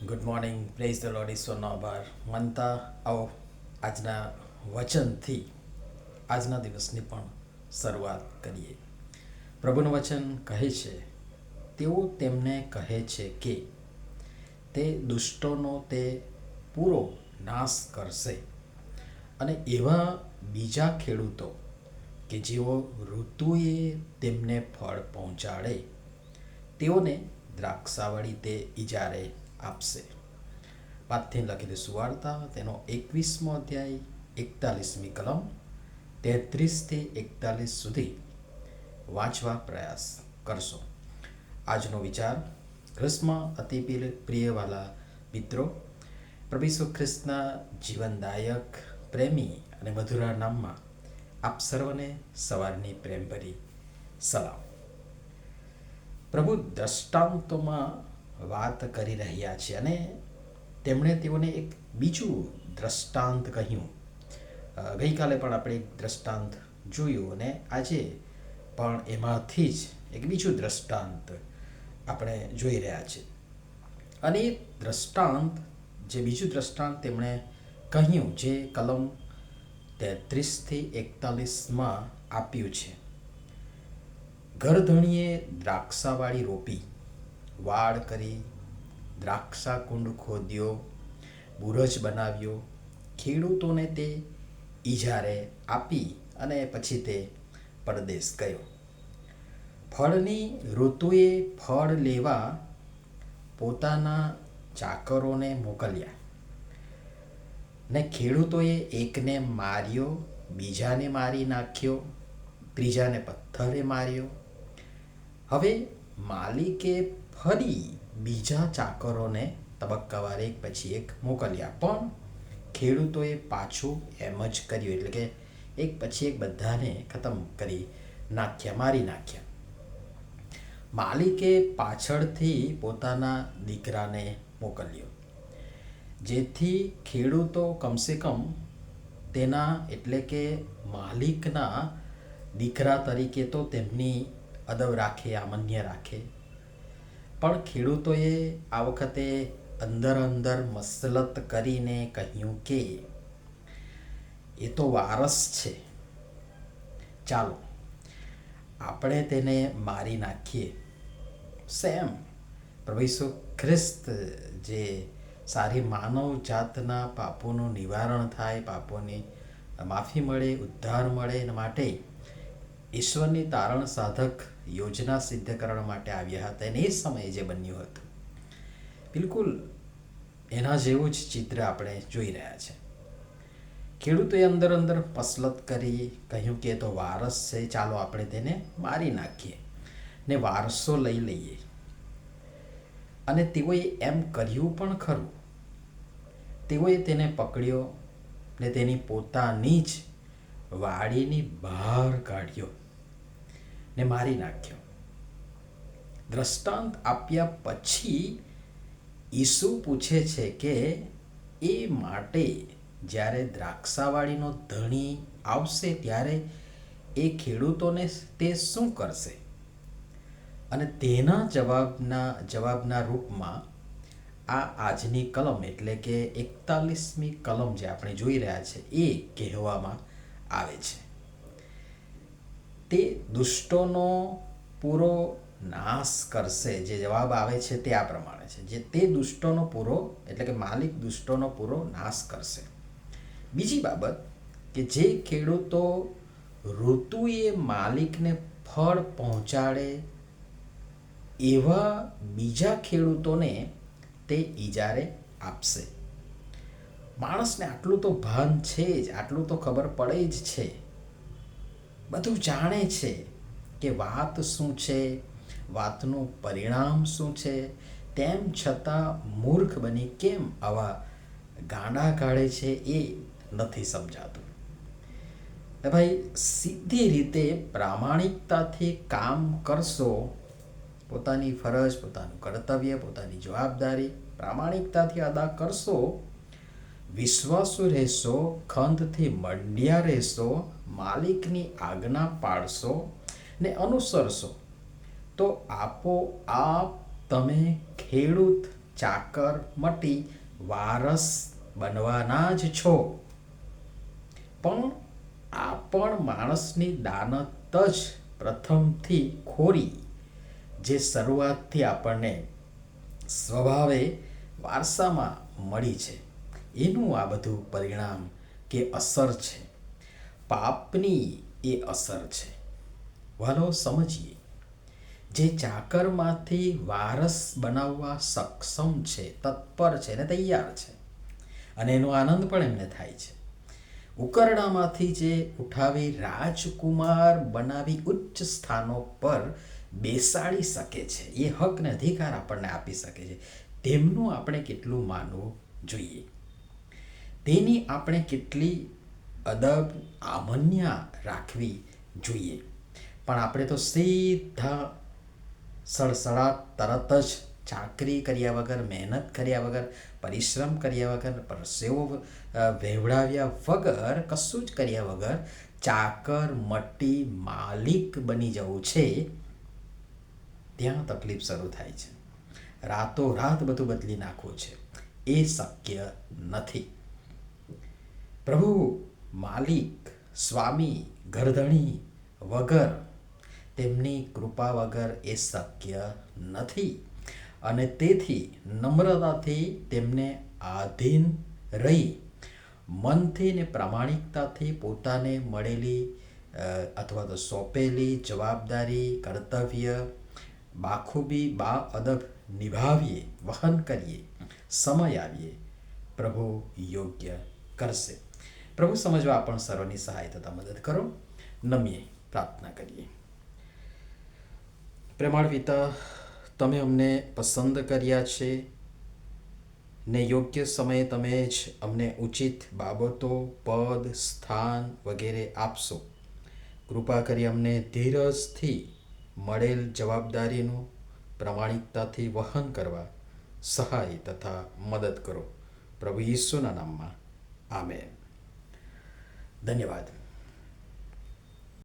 Good morning, praise the Lord, ઈશ્વરનો આભાર માનતા આવો આજના વચનથી આજના દિવસની પણ શરૂઆત કરીએ. પ્રભુનું વચન કહે છે, તેઓ તેમને કહે છે કે તે દુષ્ટોનો તે પૂરો નાશ કરશે અને એવા બીજા ખેડૂતો કે જેઓ ઋતુએ તેમને ફળ પહોંચાડે તેઓને દ્રાક્ષાવળી તે ઇજારે આપશે. વાતથી લખેલી સુવાર્તા તેનો 21મો અધ્યાય 41મી કલમ 33-41 સુધી વાંચવા પ્રયાસ કરશો. આજનો વિચાર ખ્રિસ્તમાં અતિ પ્રિયવાલા મિત્રો, પ્રભુ ઈસુ ખ્રિસ્તના જીવનદાયક, પ્રેમી અને મધુરા નામમાં આપ સર્વને સવારની પ્રેમભરી સલામ. પ્રભુ દ્રષ્ટાંતોમાં વાત કરી રહ્યા છે અને તેમણે તેઓને એક બીજું દ્રષ્ટાંત કહ્યું. ગઈકાલે પણ આપણે એક દ્રષ્ટાંત જોયું અને આજે પણ એમાંથી જ એક બીજું દ્રષ્ટાંત આપણે જોઈ રહ્યા છીએ. અને એ દ્રષ્ટાંત, જે બીજું દ્રષ્ટાંત તેમણે કહ્યું, જે કલમ 33-41માં આપ્યું છે. ઘરધણીએ દ્રાક્ષાવાળી રોપી, વાડ કરી, દ્રાક્ષા કુંડ ખોદ્યો, બુરજ બનાવ્યો, ખેડૂતોને તે ઇજારે આપી અને પછી તે પરદેશ ગયો. ફળની ઋતુએ ફળ લેવા પોતાના ચાકરોને મોકલ્યા ને ખેડૂતોએ એકને માર્યો, બીજાને મારી નાખ્યો, ત્રીજાને પથ્થરે માર્યો. હવે માલિકે ફરી બીજા ચાકરોને તબક્કાવાર એક પછી એક મોકલ્યા, પણ ખેડૂતોએ પાછું એમ જ કર્યું, એટલે કે એક પછી એક બધાને ખતમ કરી નાખ્યા, મારી નાખ્યા. માલિકે પાછળથી પોતાના દીકરાને મોકલ્યો, જેથી ખેડૂતો કમસે કમ તેના, એટલે કે માલિકના દીકરા તરીકે તો તેમની અદબ રાખે, અમાન્ય રાખે. પણ ખેડૂતોએ આ વખતે અંદર મસલત કરીને કહ્યું કે એ તો વારસ છે, ચાલો આપણે તેને મારી નાખીએ. સેમ પ્રભુ ઈસુ ખ્રિસ્ત, જે સારી માનવ જાતના પાપોનું નિવારણ થાય, પાપોની માફી મળે, ઉદ્ધાર મળે, એના માટે ઈશ્વરની તારણ સાધક યોજના સિદ્ધ કરવા માટે આવ્યા હતા. અને એ સમયે જે બન્યું હતું, બિલકુલ એના જેવું જ ચિત્ર આપણે જોઈ રહ્યા છે. ખેડૂતોએ અંદર મસલત કરી, કહ્યું કે તો વારસ છે, ચાલો આપણે તેને મારી નાખીએ ને વારસો લઈ લઈએ. અને તેઓએ એમ કર્યું પણ ખરું. તેઓએ તેને પકડ્યો ને તેની પોતાની જ વાડીની બહાર કાઢ્યો ને મારી નાખ્યો. દ્રષ્ટાંત આપ્યા પછી ઈસુ પૂછે છે કે એ માટે જ્યારે દ્રાક્ષાવાળીનો ધણી આવશે ત્યારે એ ખેડૂતોને તે શું કરશે? અને તેના જવાબના રૂપમાં આ આજની કલમ, એટલે કે 41મી કલમ જે આપણે જોઈ રહ્યા છે, એ કહેવામાં આવે છે. તે દુષ્ટોનો પૂરો નાશ કરશે. જે જવાબ આવે છે તે આ પ્રમાણે છે, જે તે દુષ્ટોનો પૂરો, એટલે કે માલિક દુષ્ટોનો પૂરો નાશ કરશે. બીજી બાબત કે જે ખેડૂતો ઋતુએ માલિકને ફળ પહોંચાડે એવા બીજા ખેડૂતોને તે ઇજારે આપશે. માણસને આટલું તો ભાન છે જ, આટલું તો ખબર પડે જ છે, બધું જાણે છે કે વાત શું છે, વાતનું પરિણામ શું છે. તેમ છતાં મૂર્ખ બની કેમ આવા ગાંડા કાઢે છે એ નથી સમજાતું. ભાઈ, સીધી રીતે પ્રામાણિકતાથી કામ કરશો, પોતાની ફરજ, પોતાનું કર્તવ્ય, પોતાની જવાબદારી પ્રામાણિકતાથી અદા કરશો, વિશ્વાસુ રહેશો, ખંતથી મંડ્યા રહેશો, માલિકની આજ્ઞા પાળશો ને અનુસરશો, તો આપોઆપ તમે ખેડૂત ચાકર મટી વારસ બનવાના જ છો. પણ આ પણ માણસની દાનત જ પ્રથમથી ખોરી, જે શરૂઆતથી આપણને સ્વભાવે વારસામાં મળી છે, એનું આ બધું પરિણામ કે અસર છે. પાપની એ અસર છે. વાલો સમજીએ, જે ચાકરમાંથી વારસ બનાવવા સક્ષમ છે, તત્પર છે ને તૈયાર છે, અને એનો આનંદ પણ એમને થાય છે. ઉકરડામાંથી જે ઉઠાવી રાજકુમાર બનાવી ઉચ્ચ સ્થાનો પર બેસાડી શકે છે, એ હક ને અધિકાર આપણને આપી શકે છે, તેમનું આપણે કેટલું માનવું જોઈએ, તેની આપણે કેટલી અદબ આમન્યા રાખવી જોઈએ. પણ આપણે તો સીધા સડસડાટ તરત જ ચાકરી કર્યા વગર, મહેનત કર્યા વગર, પરિશ્રમ કર્યા વગર, પરસેવો વહેવડાવ્યા વગર, કશું જ કર્યા વગર ચાકર મટી માલિક બની જવું છે, ત્યાં તકલીફ શરૂ થાય છે. રાતોરાત બધું બદલી નાખવું છે, એ શક્ય નથી. પ્રભુ માલિક, સ્વામી, ઘરધણી વગર, તેમની કૃપા વગર એ શક્ય નથી. અને તેથી નમ્રતાથી તેમને આધીન રહી, મનથી ને પ્રામાણિકતાથી પોતાને મળેલી અથવા તો સોંપેલી જવાબદારી, કર્તવ્ય બાખૂબી અદબ નિભાવીએ, વહન કરીએ, સમય આવીએ, પ્રભુ યોગ્ય કરશે. પ્રભુ સમજવા આપણ સર્વની સહાય તથા મદદ કરો. નમીએ પ્રાર્થના કરીએ. પ્રેમાળ પિતા, તમે અમને પસંદ કર્યા છે ને યોગ્ય સમયે તમે જ અમને ઉચિત બાબતો, પદ, સ્થાન વગેરે આપશો. કૃપા કરી અમને ધીરજથી મળેલ જવાબદારીનું પ્રામાણિકતાથી વહન કરવા સહાય તથા મદદ કરો. પ્રભુ ઈસુના નામમાં આમેન. ધન્યવાદ.